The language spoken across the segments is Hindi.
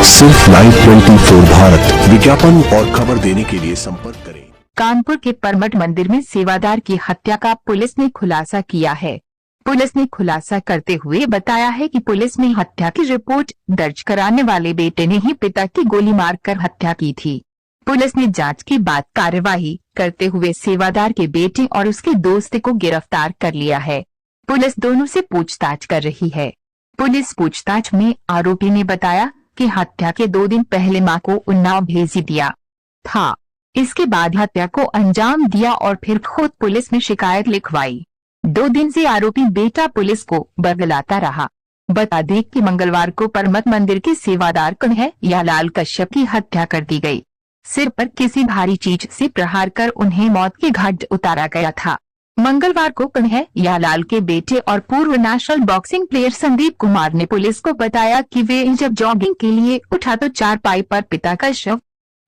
सिर्फ लाइव 24 भारत विज्ञापन और खबर देने के लिए संपर्क करें। कानपुर के परमठ मंदिर में सेवादार की हत्या का पुलिस ने खुलासा किया है। पुलिस ने खुलासा करते हुए बताया है कि पुलिस ने हत्या की रिपोर्ट दर्ज कराने वाले बेटे ने ही पिता की गोली मारकर हत्या की थी। पुलिस ने जांच के बाद कार्यवाही करते हुए सेवादार के बेटे और उसके दोस्त को गिरफ्तार कर लिया है। पुलिस दोनों से पूछताछ कर रही है। पुलिस पूछताछ में आरोपी ने बताया कि हत्या के 2 दिन पहले मां को उन्नाव भेज दिया था। इसके बाद हत्या को अंजाम दिया और फिर खुद पुलिस में शिकायत लिखवाई। 2 दिन से आरोपी बेटा पुलिस को बरगलाता रहा। बता दें कि मंगलवार को परमठ मंदिर के सेवादार कन्हैयालाल कश्यप की हत्या कर दी गई। सिर पर किसी भारी चीज से प्रहार कर उन्हें मौत के घाट उतारा गया था। मंगलवार को कन्हैयालाल के बेटे और पूर्व national boxing player Sandeep Kumar ने पुलिस को बताया कि वे जब जॉगिंग के लिए उठा तो चारपाई पर पिता का शव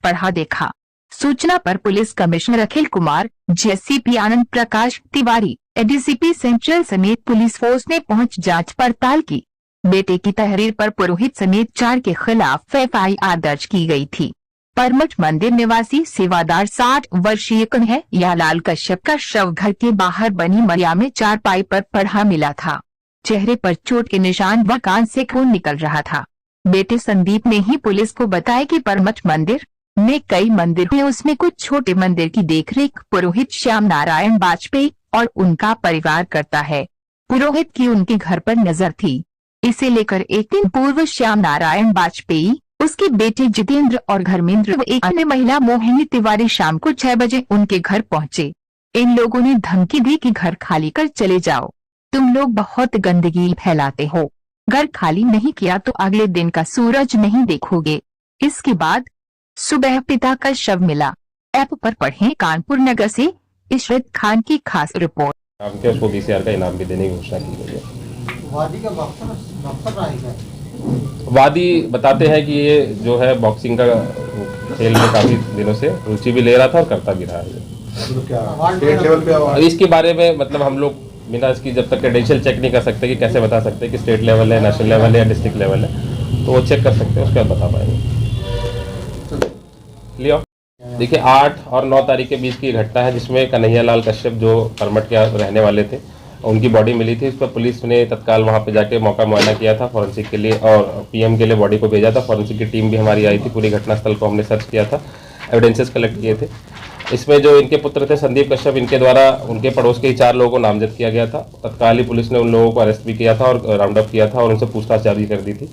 पड़ा देखा। सूचना पर police commissioner Akhil Kumar, JCB Anand Prakash Tiwari, ADCP central समेत पुलिस फोर्स ने पहुंच जांच पड़ताल की। बेटे की तहरीर पर पुरोहित समेत 4 के खिलाफ एफआईआर दर्ज की गई थी। परमठ मंदिर निवासी सेवादार 60 वर्षीय कन्हैयालाल कश्यप का शव घर के बाहर बनी मरिया में चारपाई पर पड़ा मिला था। चेहरे पर चोट के निशान व कान से खून निकल रहा था। बेटे संदीप ने ही पुलिस को बताया कि परमठ मंदिर में कई मंदिर हैं, उसमें कुछ छोटे मंदिर की देखरेख पुरोहित श्याम नारायण वाजपेयी और उनका परिवार करता है। पुरोहित की उनके घर पर नजर थी। इसे लेकर एक दिन पूर्व श्याम नारायण वाजपेयी, उसके बेटे जितेंद्र और धर्मेंद्र व एक अन्य महिला मोहिनी तिवारी शाम को 6 बजे उनके घर पहुंचे। इन लोगों ने धमकी दी कि घर खाली कर चले जाओ, तुम लोग बहुत गंदगी फैलाते हो। घर खाली नहीं किया तो अगले दिन का सूरज नहीं देखोगे। इसके बाद सुबह पिता का शव मिला। ऐप पर पढ़ें कानपुर नगर से इशरत खान की खास रिपोर्ट। आपके उसको बीसीआर का इनाम भी देने की घोषणा की गई है। वादी का बक्सर आएगा। वादी बताते हैं कि ये जो है बॉक्सिंग का खेल में काफी दिनों से रुचि भी ले रहा था और करता भी रहा है। स्टेट लेवल पे और इसके बारे में मतलब हम लोग बिना इसकी जब तक क्रेडेंशियल चेक नहीं कर सकते कि कैसे बता सकते कि स्टेट लेवल है, नेशनल लेवल है या डिस्ट्रिक्ट लेवल है, तो वो चेक कर सकते हैं, उसके बाद बता पाएंगे। लियो देखिए 8 और 9 तारीख के बीच की घटना है जिसमें कन्हैयालाल कश्यप जो परमठ के रहने वाले थे, उनकी बॉडी मिली थी। इस पर पुलिस ने तत्काल वहां पे जाके मौका मुआयना किया था फॉरेंसिक के लिए और पीएम के लिए बॉडी को भेजा था। फॉरेंसिक की टीम भी हमारी आई थी, पूरी घटनास्थल को हमने सर्च किया था, एविडेंसेस कलेक्ट किए थे। इसमें जो इनके पुत्र थे संदीप कश्यप, इनके द्वारा उनके पड़ोस के ही 4 लोगों को नामजद किया गया था। तत्काल ही पुलिस ने उन लोगों को अरेस्ट भी किया था और राउंड अप किया था और उनसे पूछताछ जारी कर दी थी।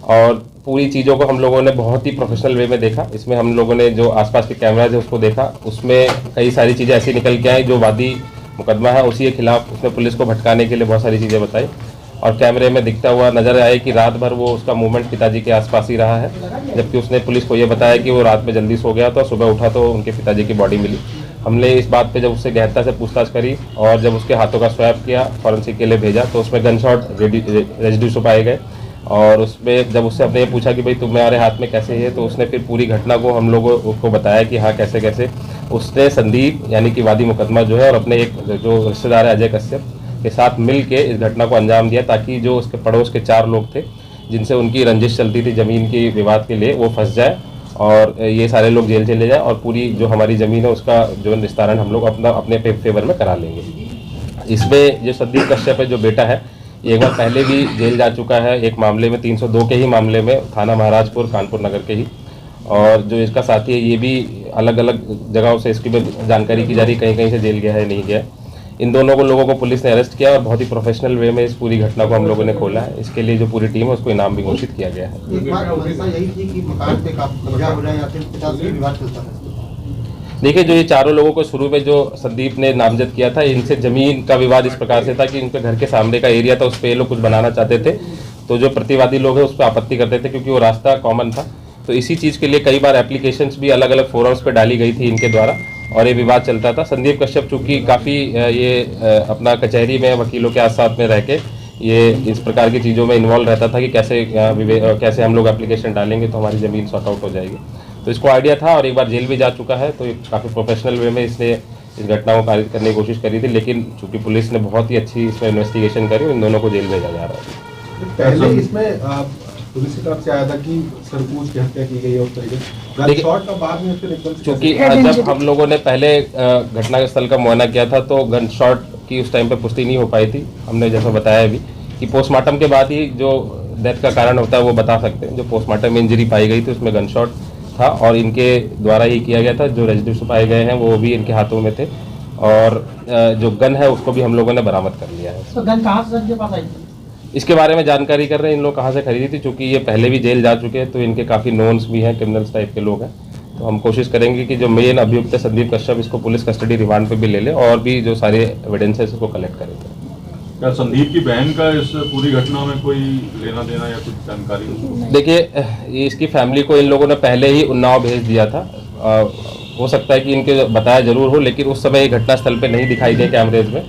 और पूरी चीज़ों को हम लोगों ने बहुत ही प्रोफेशनल वे में देखा। इसमें हम लोगों ने जो आसपास के कैमराज है उसको देखा, उसमें कई सारी चीज़ें ऐसी निकल के आई जो वादी मुकदमा है उसी के खिलाफ उसने पुलिस को भटकाने के लिए बहुत सारी चीज़ें बताई। और कैमरे में दिखता हुआ नजर आया कि रात भर वो उसका मूवमेंट पिताजी के आसपास ही रहा है, जबकि उसने पुलिस को ये बताया कि वो रात में जल्दी सो गया तो सुबह उठा तो उनके पिताजी की बॉडी मिली। हमने इस बात पे जब उससे गहनता से पूछताछ करी और जब उसके हाथों का स्वैप किया, फॉरेंसिक के लिए भेजा, तो उसमें गन शॉट रेजिड्यूज पाए गए। और उसमें जब उससे हमने ये पूछा कि भाई तुम्हारे हाथ में कैसे है, तो उसने फिर पूरी घटना को हम लोगों को बताया कि हाँ कैसे कैसे उसने संदीप यानी कि वादी मुकदमा जो है और अपने एक जो रिश्तेदार है अजय कश्यप के साथ मिल के इस घटना को अंजाम दिया, ताकि जो उसके पड़ोस के 4 लोग थे जिनसे उनकी रंजिश चलती थी ज़मीन की विवाद के लिए, वो फंस जाए और ये सारे लोग जेल चले जाए और पूरी जो हमारी ज़मीन है उसका जो निस्तारण हम लोग अपने फेवर में करा लेंगे। इसमें जो संदीप कश्यप है जो बेटा है, एक बार पहले भी जेल जा चुका है एक मामले में, 302 के ही मामले में, थाना महाराजपुर कानपुर नगर के ही। और जो इसका साथी है ये भी अलग अलग जगहों से इसकी जानकारी की जा रही, कहीं कहीं से जेल गया है नहीं गया। इन दोनों को लोगों को पुलिस ने अरेस्ट किया और बहुत ही प्रोफेशनल वे में इस पूरी घटना को हम लोगों ने खोला है। इसके लिए जो पूरी टीम है उसको इनाम भी घोषित किया गया है। देखिए जो ये 4 लोगों को शुरू में जो संदीप ने नामजद किया था, इनसे जमीन का विवाद इस प्रकार से था कि इनके घर के सामने का एरिया था, उस पर ये लोग कुछ बनाना चाहते थे, तो जो प्रतिवादी लोग हैं उस पर आपत्ति करते थे क्योंकि वो रास्ता कॉमन था। तो इसी चीज़ के लिए कई बार एप्लीकेशंस भी अलग अलग फोरम्स पे डाली गई थी इनके द्वारा और ये विवाद चलता था। संदीप कश्यप चूँकि काफ़ी ये अपना कचहरी में वकीलों के साथ में रह के ये इस प्रकार की चीज़ों में इन्वॉल्व रहता था कि कैसे हम लोग एप्लीकेशन डालेंगे तो हमारी ज़मीन सॉर्ट आउट हो जाएगी, तो इसको आइडिया था। और एक बार जेल भी जा चुका है, तो काफ़ी प्रोफेशनल वे में इसने इस घटना को खारिज करने की कोशिश करी थी, लेकिन चूँकि पुलिस ने बहुत ही अच्छी इसमें इन्वेस्टिगेशन करी, इन दोनों को जेल भेजा जा रहा है। पहले इसमें पुलिस की तरफ से आया था कि सरपूज की हत्या की गई है उस तरीके से देखिए, शॉट का बाद में फिर एकदम से चूंकि कैसे- जब हम लोगों ने पहले घटना स्थल का मुआयना किया था तो गन शॉट की उस टाइम पे पुष्टि नहीं हो पाई थी। हमने जैसा बताया भी कि पोस्टमार्टम के बाद ही जो डेथ का कारण होता है वो बता सकते हैं। जो पोस्टमार्टम में इंजरी पाई गई थी उसमें गन शॉट था और इनके द्वारा ही किया गया था। जो रेजिड्यूज पाए गए हैं वो भी इनके हाथों में थे और जो गन है उसको भी हम लोगों ने बरामद कर लिया है। तो गन कहाँ से इनके पास आई थी? इसके बारे में जानकारी कर रहे हैं इन लोग कहाँ से खरीदी थी। चूंकि ये पहले भी जेल जा चुके हैं तो इनके काफ़ी नोन्स भी हैं, क्रिमिनल्स टाइप के लोग हैं। तो हम कोशिश करेंगे कि जो मेन अभियुक्त है संदीप कश्यप इसको पुलिस कस्टडी रिमांड पे भी ले ले और भी जो सारे एविडेंस है इसको कलेक्ट करेंगे। क्या संदीप की बहन का इस पूरी घटना में कोई लेना देना या कुछ जानकारी? देखिए, ये इसकी फैमिली को इन लोगों ने पहले ही उन्नाव भेज दिया था। हो सकता है कि इनके बताया जरूर हो लेकिन उस समय ये घटना स्थल पे नहीं दिखाई दे कैमरेज में।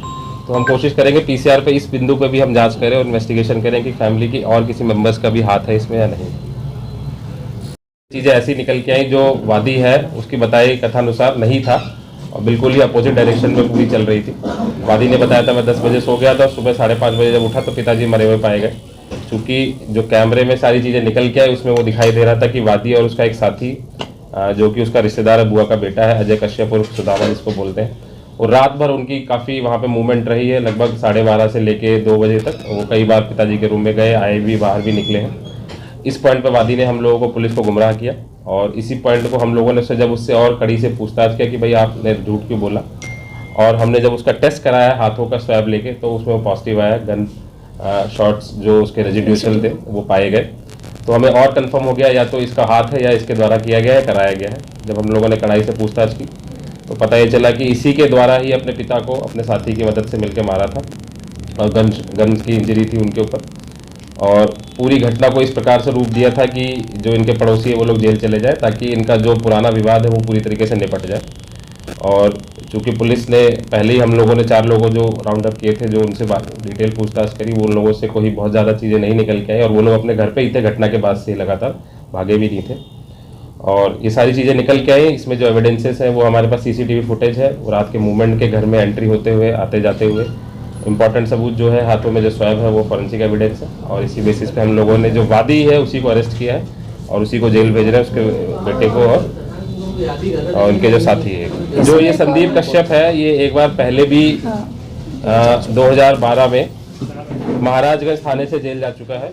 तो हम कोशिश करेंगे पीसीआर पे इस बिंदु पे भी हम जांच करें और इन्वेस्टिगेशन करें कि फैमिली की और किसी मेंबर्स का भी हाथ है इसमें या नहीं। चीज़ें ऐसी निकल के आई जो वादी है उसकी बताई कथानुसार नहीं था और बिल्कुल ही अपोजिट डायरेक्शन में पूरी चल रही थी। वादी ने बताया था मैं 10 बजे सो गया था, सुबह 5:30 बजे जब उठा तो पिताजी मरे हुए पाए गए। चूँकि जो कैमरे में सारी चीज़ें निकल के आई उसमें वो दिखाई दे रहा था कि वादी और उसका एक साथी जो कि उसका रिश्तेदार है, बुआ का बेटा है, अजय कश्यप उर्फ सुदामा जिसको बोलते हैं, और रात भर उनकी काफ़ी वहाँ पे मूवमेंट रही है। लगभग 12:30 से लेके 2 बजे तक वो कई बार पिताजी के रूम में गए, आए भी, बाहर भी निकले हैं। इस पॉइंट पर वादी ने हम लोगों को, पुलिस को गुमराह किया और इसी पॉइंट को हम लोगों ने उससे जब उससे और कड़ी से पूछताछ किया कि भाई आपने झूठ क्यों बोला, और हमने जब उसका टेस्ट कराया हाथों का स्वैब लेके तो उसमें वो पॉजिटिव आया। गन शॉट्स जो उसके रेजिड्यूशल थे वो पाए गए। तो हमें और कंफर्म हो गया या तो इसका हाथ है या इसके द्वारा किया गया है, कराया गया है। जब हम लोगों ने कड़ाई से पूछताछ की तो पता ये चला कि इसी के द्वारा ही अपने पिता को अपने साथी की मदद से मिलकर मारा था और गन की इंजरी थी उनके ऊपर। और पूरी घटना को इस प्रकार से रूप दिया था कि जो इनके पड़ोसी है वो लोग जेल चले जाए ताकि इनका जो पुराना विवाद है वो पूरी तरीके से निपट जाए। और चूँकि पुलिस ने पहले ही, हम लोगों ने 4 लोगों जो राउंड अप किए थे, जो उनसे डिटेल पूछताछ करी, वो उन लोगों से कोई बहुत ज़्यादा चीज़ें नहीं निकल के आई और वो लोग अपने घर पे ही थे घटना के बाद से लगातार, भागे भी नहीं थे। और ये सारी चीज़ें निकल के आई। इसमें जो एविडेंसेस हैं वो हमारे पास सीसीटीवी फुटेज है, वो रात के मूवमेंट के घर में एंट्री होते हुए, आते जाते हुए। इंपॉर्टेंट सबूत जो है हाथों में जो स्वैब है वो फॉरेंसिक एविडेंस है और इसी बेसिस पे हम लोगों ने जो वादी है उसी को अरेस्ट किया है और उसी को जेल भेज रहे हैं, उसके बेटे को और उनके जो साथी है। जो ये संदीप कश्यप है ये एक बार पहले भी 2012 में महाराजगंज थाने से जेल जा चुका है।